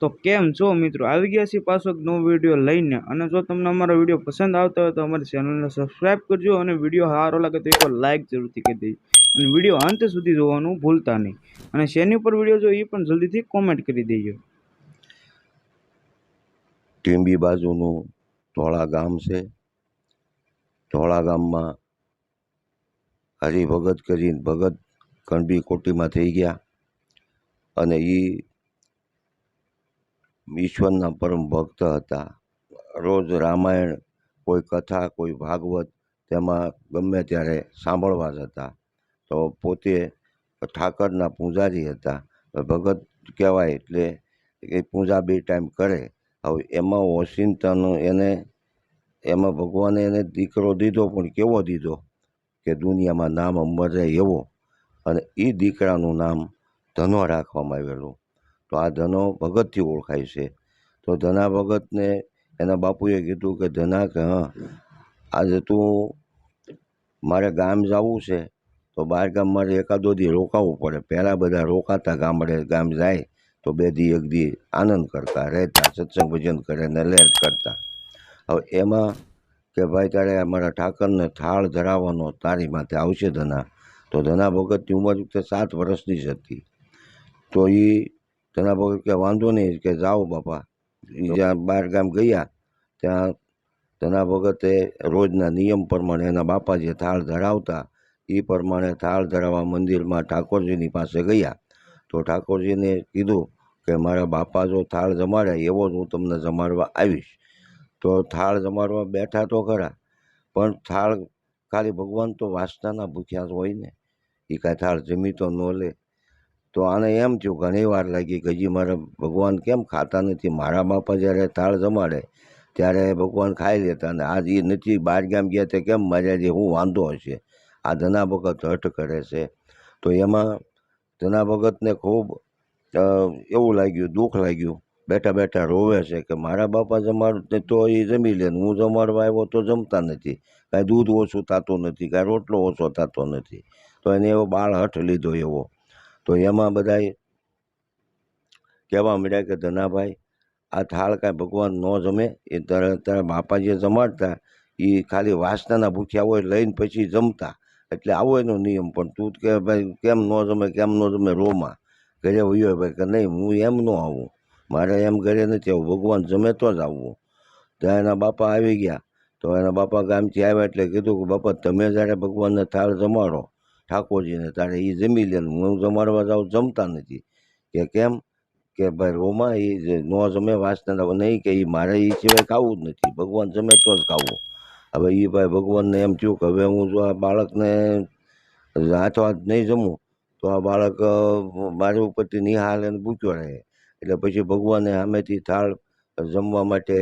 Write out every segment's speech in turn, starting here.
તો કેમ છો મિત્રો, આવી ગયા છે પાછો એક નવો વિડીયો લઈને. અને જો તમને અમારો વિડીયો પસંદ આવતો હોય તો અમારી ચેનલને સબસ્ક્રાઇબ કરજો અને વિડીયો સારો લાગે તો એકવાર લાઇક જરૂરથી કરી દેજો અને વિડીયો અંત સુધી જોવાનું ભૂલતા નહીં. અને શેની ઉપર વિડીયો જો એ પણ જલ્દીથી કોમેન્ટ કરી દેજો. ટીંબી બાજુનું ધોળા ગામ છે. ધોળા ગામમાં હરિભગત કરીને ભગત કણબી કોટીમાં થઈ ગયા અને એ ઈશ્વરના પરમ ભક્ત હતા. રોજ રામાયણ, કોઈ કથા, કોઈ ભાગવત તેમાં ગમે ત્યારે સાંભળવા જતા. તો પોતે ઠાકરના પૂજારી હતા. ભગત કહેવાય એટલે એ પૂજા 2 ટાઈમ કરે. હવે એમાં ઓશિંતાનું એમાં ભગવાને એને દીકરો દીધો, પણ કેવો દીધો કે દુનિયામાં નામ અમર રહે એવો. અને એ દીકરાનું નામ ધનો રાખવામાં આવેલું. તો આ ધનો ભગતથી ઓળખાય છે. તો ધના ભગતને એના બાપુએ કીધું કે ધના કે હા, આજે તું મારે ગામ જવું છે તો બહાર ગામ મારે એકાદો દી રોકાવું પડે. પહેલાં બધા રોકાતા ગામ જાય તો 2 દી 1 દી આનંદ કરતા રહેતા, સત્સંગ ભજન કરે ને લેટ કરતા. હવે એમાં કે ભાઈ તારે અમારા ઠાકરને થાળ ધરાવવાનો તારી માથે આવશે ધના. તો ધના ભગતની ઉંમર 7 વર્ષની જ હતી. તો એ ધના ભગત કે વાંધો નહીં કે જાઓ બાપા. એ જ્યાં બહાર ગામ ગયા ત્યાં ધના ભગતે રોજના નિયમ પ્રમાણે એના બાપા જે થાળ ધરાવતા એ પ્રમાણે થાળ ધરાવવા મંદિરમાં ઠાકોરજીની પાસે ગયા. તો ઠાકોરજીને કીધું કે મારા બાપા જો થાળ જમાડે એવો જ હું તમને જમાડવા આવીશ. તો થાળ જમાડવા બેઠા તો ખરા, પણ થાળ ખાલી ભગવાન તો વાસનાના ભૂખ્યા જ હોય ને, એ કાંઈ થાળ જમી તો ન લે. તો આને એમ થયું, ઘણી વાર લાગી કે હજી મારા ભગવાન કેમ ખાતા નથી. મારા બાપા જ્યારે થાળ જમાડે ત્યારે ભગવાન ખાઈ લેતા અને આજ એ નથી, બહાર ગામ ગયા તે કેમ માર્યા જે હું વાંધો હશે. આ ધના ભગત હઠ કરે છે. તો એમાં ધના ભગતને ખૂબ એવું લાગ્યું, દુઃખ લાગ્યું. બેઠા બેઠા રોવે છે કે મારા બાપા જમાડે તો એ જમી લે, હું જમાડવા આવ્યો તો જમતા નથી. કાંઈ દૂધ ઓછું થતું નથી, કાંઈ રોટલો ઓછો થતો નથી. તો એને એવો બાળ હઠ લીધો એવો. તો એમાં બધાય કહેવા મળ્યા કે ધનાભાઈ, આ થાળ કાંઈ ભગવાન ન જમે. એ તારા બાપા જે જમાડતા એ ખાલી વાસનાના ભૂખ્યા હોય લઈને પછી જમતા, એટલે આવો એનો નિયમ. પણ તું કે ભાઈ કેમ ન જમે રોમાં ઘરે વયો ભાઈ કે નહીં, હું એમ ન આવું, મારે એમ ઘરે નથી આવું, ભગવાન જમે તો જ આવવું. ત્યાં એના બાપા આવી ગયા. તો એના બાપા ગામથી આવ્યા એટલે કીધું કે બાપા તમે જ્યારે ભગવાનને થાળ જમાડો ઠાકોરજીને તારે એ જમી લે, હું જમાડવા જાઉં જમતા નથી. કે કેમ કે ભાઈ રોમાં એ ન જમે વાસના નહીં, કે એ મારે એ સિવાય ખાવું જ નથી, ભગવાન જમે તો જ ખાવું. હવે એ ભાઈ ભગવાનને એમ થયું કે હવે હું જો આ બાળકને હાથો હાથ નહીં જમું તો આ બાળક મારી ઉપરથી નિહાળે અને ભૂખ્યો રહે. એટલે પછી ભગવાને સામેથી થાળ જમવા માટે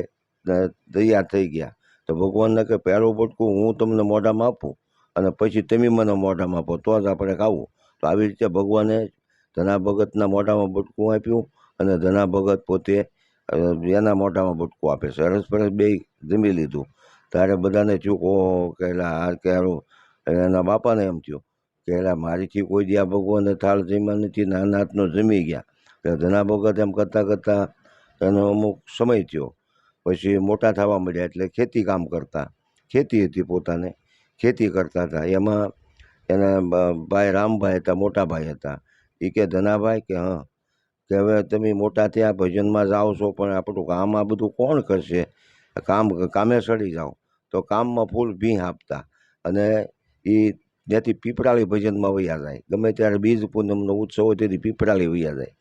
તૈયાર થઈ ગયા. તો ભગવાનને કે પહેલું બટકું હું તમને મોઢામાં આપું અને પછી તમે મને મોઢામાં આપો તો જ આપણે ખાવું. તો આવી રીતે ભગવાને ધના ભગતના મોઢામાં બટકું આપ્યું અને ધના ભગત પોતે એના મોઢામાં બટકું આપે. સરસ પરસ બે જમી લીધું. ત્યારે બધાને થયું ઓહો કે આ કે એના બાપાને એમ થયું કે મારીથી કોઈ દી આ ભગવાનને થાળ જમ્યા નથી, નાના હાથનો જમી ગયા. તો ધના ભગત એમ કરતાં કરતાં એનો અમુક સમય થયો. પછી મોટા થવા મળ્યા એટલે ખેતી કામ કરતા. ખેતી હતી પોતાને, ખેતી કરતા હતા. એમાં એના ભાઈ રામભાઈ હતા, મોટા ભાઈ હતા. એ કે ધનાભાઈ કે હા, કે હવે તમે મોટા થયા ભજનમાં જાઓ છો પણ આપણું કામ આ બધું કોણ કરશે, કામે સડી જાઓ. તો કામમાં ફૂલ ભીં આપતા અને એ ત્યાંથી પીપળાળી ભજનમાં વયા જાય. ગમે ત્યારે બીજ પૂનમનો ઉત્સવ હોય તેથી પીપળાળી વયા જાય.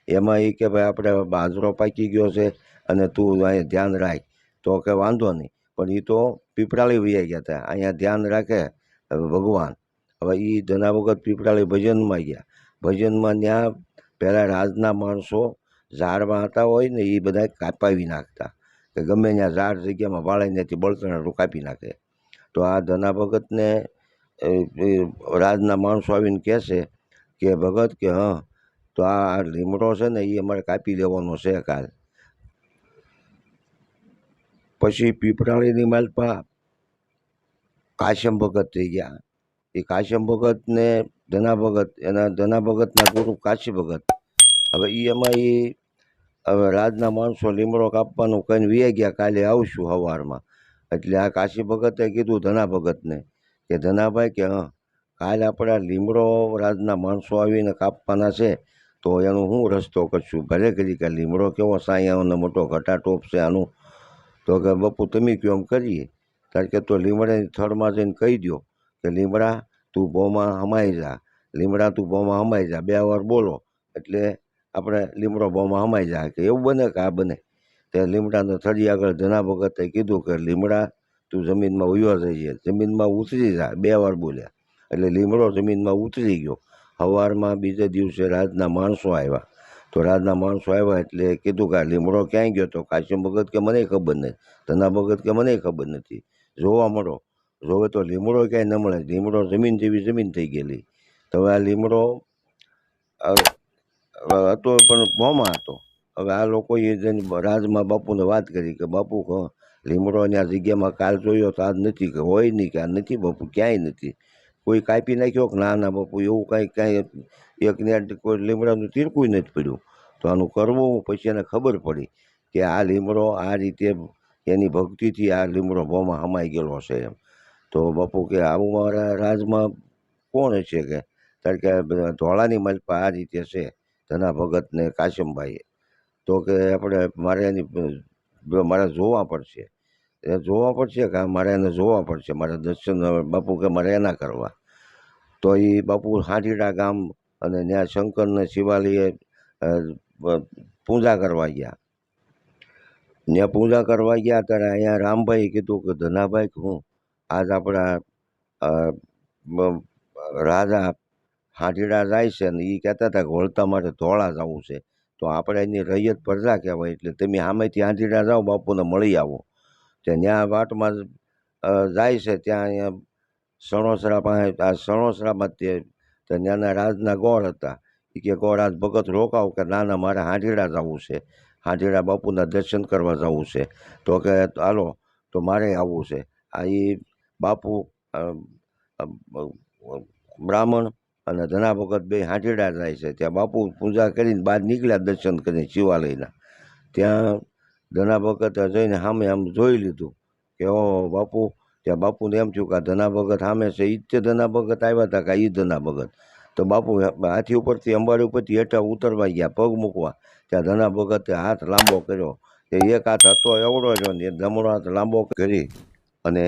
એમાં એ કે ભાઈ આપણે બાજરો પાકી ગયો છે અને તું અહીંયા ધ્યાન રાખ. તો કે વાંધો નહીં, પણ એ તો પીપળાળી વયા ગયા હતા, અહીંયા ધ્યાન રાખે ભગવાન. હવે એ ધના વખત પીપળાળી ભજનમાં ગયા. ભજનમાં ત્યાં પહેલાં રાજના માણસો ઝાડમાં હતા હોય ને એ બધા કાપાવી નાખતા, કે ગમે ત્યાં ઝાડ જગ્યામાં વાળાઈ ત્યાંથી બળતણ કાપી નાખે. તો આ ધના ભગતને રાજના માણસો આવીને કહેશે કે ભગત કે હા, તો આ લીમડો છે ને એ અમારે કાપી દેવાનો છે કાલ. પછી પીપળાળીની માલપા કાશ્યમ ભગત થઈ ગયા. એ કાશ્યમ ભગતને ધના ભગત, એના ધના ભગતના ગુરુ કાશી ભગત. હવે એ એમાં એ હવે રાજના માણસો લીમડો કાપવાનું કહીને વી ગયા, કાલે આવશું સવારમાં. એટલે આ કાશી ભગતે કીધું ધના ભગતને કે ધનાભાઈ કે કાલે આપણે લીમડો રાજના માણસો આવીને કાપવાના છે, તો એનો શું રસ્તો કરશું? ભલે કરી કે લીમડો કેવો સાયાનો મોટો ઘટાટોપ છે આનું. તો કે બાપુ તમે કહો એમ કરીએ. કારણ કે તો લીમડાની થડમાં જઈને કહી દો કે લીમડા તું ભોમાં હમાઈ જા, લીમડા તું ભોમાં હમાઈ જા, 2 વાર બોલો એટલે આપણે લીમડો ભોમાં હમાઈ જાય. કે એવું બને કે આ બને? તે લીમડાના થડી આગળ ધના ભગતે કીધું કે લીમડા તું જમીનમાં ઉયો જઈએ, જમીનમાં ઉતરી જા, 2 વાર બોલ્યા એટલે લીમડો જમીનમાં ઉતરી ગયો. સવારમાં બીજે દિવસે રાજના માણસો આવ્યા. તો રાજના માણસો આવ્યા એટલે કીધું કે આ લીમડો ક્યાંય ગયો? તો કાશી ભગત કે મને ખબર નથી, ધના ભગત કે મને ખબર નથી, જોવા મળો. જોવે તો લીમડો ક્યાંય ન મળે, લીમડો જમીન જેવી જમીન થઈ ગયેલી. તો હવે આ લીમડો હતો પણ ભોમાં હતો. હવે આ લોકોએ જઈને રાજમાં બાપુને વાત કરી કે બાપુ લીમડોની આ જગ્યામાં કાલ જોયો તો આજ નથી, કે હોય નહીં, કે આ નથી બાપુ, ક્યાંય નથી. કોઈ કાપી નાખ્યો કે ના બાપુ એવું કાંઈ એક કોઈ લીમડાનું તીરકું નથી પડ્યું. તો આનું કરવું. પછી એને ખબર પડી કે આ લીમડો આ રીતે એની ભક્તિથી આ લીમડો ભોમાં હમાઈ ગયેલો છે એમ. તો બાપુ કે આવું મારા રાજમાં કોણ હશે? કે કારણ કે ધોળાની માલપા આ રીતે છે ધના ભગત ને કાશમભાઈએ. તો કે આપણે મારે જોવા પડશે. એ જોવા પડશે કે મારે એને જોવા પડશે, મારે દર્શન બાપુ કે મારે એના કરવા. તો એ બાપુ હાંડીડા ગામ અને ત્યાં શંકરને શિવાલયે પૂજા કરવા ગયા. ત્યાં પૂજા કરવા ગયા ત્યારે અહીંયા રામભાઈ કીધું કે ધનાભાઈ હું આજ આપણા રાજા હાંડીડા જાય છે ને એ કહેતા હતા કે વળતા માટે ધોળા જવું છે. તો આપણે એની રૈયત પ્રજા કહેવાય, એટલે તમે સામેથી હાંડીડા જાઓ, બાપુને મળી આવો. તે ત્યાં વાટમાં જાય છે ત્યાં અહીંયા સણોસરા પાસે, આ સણોસરામાં તે ત્યાંના રાજના ગોળ હતા. એ કે ગોળ આજ ભગત રોકાવ કે ના મારે હાંડીડા જવું છે, હાંડીડા બાપુના દર્શન કરવા જવું છે. તો કે હાલો તો મારે આવવું છે. આ એ બાપુ બ્રાહ્મણ અને ધના ભગત બે હાંડીડા જાય છે. ત્યાં બાપુ પૂજા કરીને બહાર નીકળ્યા દર્શન કરીને શિવાલયના. ત્યાં ધના ભગતે જઈને સામે આમ જોઈ લીધું કે ઓહો બાપુ. ત્યાં બાપુને એમ થયું કે આ ધના ભગત સામે છે, એ જ તે ધના ભગત આવ્યા હતા કે એ ધના ભગત. તો બાપુ હાથી ઉપરથી અંબાડી ઉપરથી હેઠા ઉતરવા ગયા પગ મૂકવા. ત્યાં ધના ભગતે હાથ લાંબો કર્યો, કે એક હાથ હતો એવડો જ ને જમણો હાથ લાંબો કરી અને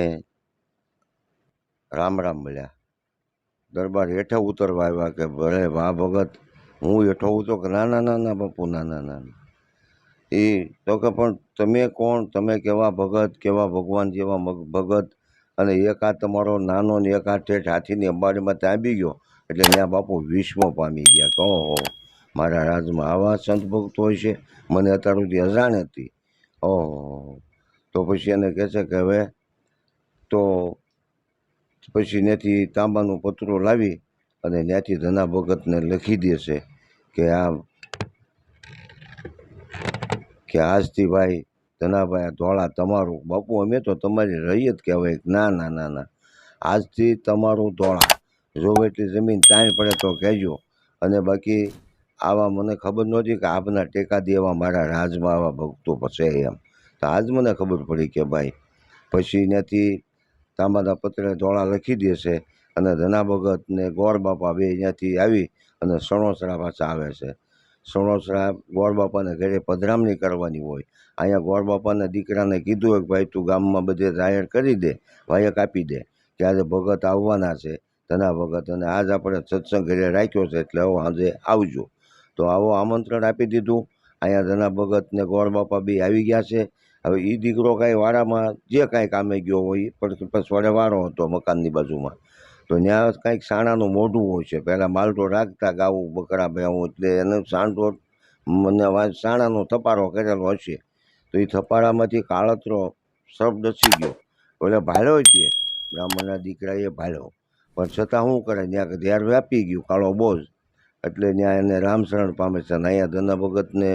રામ રામ મળ્યા. દરબાર હેઠા ઉતરવા આવ્યા કે ભલે વાહ ભગત, હું હેઠો ઉતરો કે ના બાપુ ના. એ તો કે પણ તમે કોણ? તમે કેવા ભગત, કેવા ભગવાન જેવા ભગત? અને એક હાથ તમારો નાનો ને એક હાથ ઠેઠ હાથીની અંબાડીમાં ત્યાં આવી ગયો. એટલે ત્યાં બાપુ વિશ્વ પામી ગયા કે ઓહો મારા રાજમાં આવા સંત ભક્તો હોય છે, મને અત્યાર સુધી અજાણ હતી. ઓહો. તો પછી એને કહે છે કે હવે તો પછી ત્યાંથી તાંબાનું પતરું લાવી અને ત્યાંથી ધના ભગતને લખી દે છે કે આજથી ભાઈ ધનાભાઈ ધોળા તમારું. બાપુ અમે તો તમારી રૈયત કહેવાય. ના આજથી તમારું ધોળા. જોવે એટલી જમીન તાણ પડે તો કહેજો. અને બાકી આવા મને ખબર નહોતી કે આપના ટેકા દેવા મારા રાજમાં આવા ભક્તો છે એમ. તો આજ મને ખબર પડી કે ભાઈ. પછી ત્યાંથી તાંબાના પત્રે ધોળા લખી દેશે અને ધના ભગત ને ગોળ બાપા બે ત્યાંથી આવી અને સણોસરા પાછા આવે છે. સણોસરા ગોળ બાપાને ઘરે પધરામણી કરવાની હોય. અહીંયા ગોળ બાપાના દીકરાને કીધું હોય કે ભાઈ તું ગામમાં બધે જાહેર કરી દે, વાયક આપી દે કે આજે ભગત આવવાના છે ધના ભગત, અને આજ આપણે સત્સંગ ઘરે રાખ્યો છે એટલે હવે આજે આવજો. તો આવો આમંત્રણ આપી દીધું. અહીંયા ધના ભગત ને ગોળ બાપા બી આવી ગયા છે. હવે એ દીકરો કાંઈ વાડામાં જે કાંઈ કામે ગયો હોય પણ પછી વડે વારો હતો મકાનની બાજુમાં. તો ત્યાં કાંઈક સાણાનું મોઢું હોય છે. પહેલાં માલટો રાખતા ગાવું બકરા ભેવું, એટલે એને સાંટો મને સાણાનો થપારો કરેલો હશે. તો એ થપારામાંથી કાળતરો સર્પ ડસી ગયો. એટલે ભાળ્યો છે બ્રાહ્મણના દીકરાએ ભાળ્યો, પણ છતાં શું કરે ત્યાં ઝેર વ્યાપી ગયું કાળો બોજ. એટલે ત્યાં એને રામશરણ પામે છે. અને અહીંયા ધના ભગતને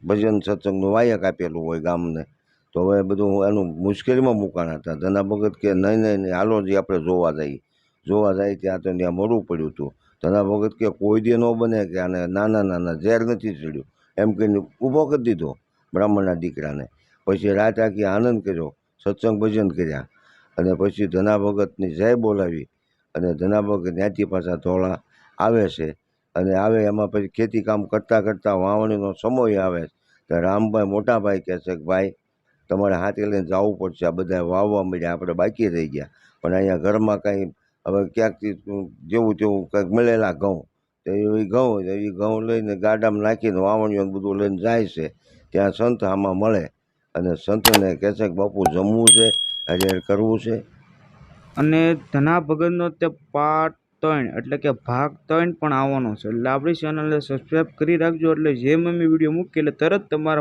ભજન સત્સંગનું વાયક આપેલું હોય ગામને. તો હવે બધું એનું મુશ્કેલીમાં મુકાણા હતા. ધના ભગત કે નહીં હાલો જે આપણે જોવા જાય ત્યાં તો ત્યાં મળવું પડ્યું હતું. ધના ભગત કે કોઈ દી ન બને કે આને નાના ઝેર નથી ચડ્યું એમ કહીને ઊભો કરી દીધો બ્રાહ્મણના દીકરાને. પછી રાત આખી આનંદ કર્યો, સત્સંગ ભજન કર્યા, અને પછી ધના ભગતની જય બોલાવી, અને ધના ભગત ત્યાંથી પાછા ધોળા આવે છે. અને આવે એમાં પછી ખેતી કામ કરતાં કરતાં વાવણીનો સમય આવે તો રામભાઈ મોટાભાઈ કહે છે કે ભાઈ તમારે હાથી લઈને જવું પડશે, આ બધા વાવવા મળ્યા, આપણે બાકી રહી ગયા. પણ અહીંયા ઘરમાં કાંઈ હવે ક્યાંકથી જેવું તેવું કંઈક મળેલા ઘઉં, તો એ ઘઉં લઈને ગાડામાં નાખીને વાવણીઓ બધું લઈને જાય છે. ત્યાં સંત આમાં મળે અને સંતને કહે છે કે બાપુ જમવું છે, હરિહર કરવું છે. અને ધના ભગતનો તે પાર્ટ 3 એટલે કે ભાગ 3 પણ આવવાનો છે. એટલે આપણી ચેનલને સબસ્ક્રાઈબ કરી રાખજો, એટલે જેમ અમે વિડીયો મૂકીએ એટલે તરત તમારા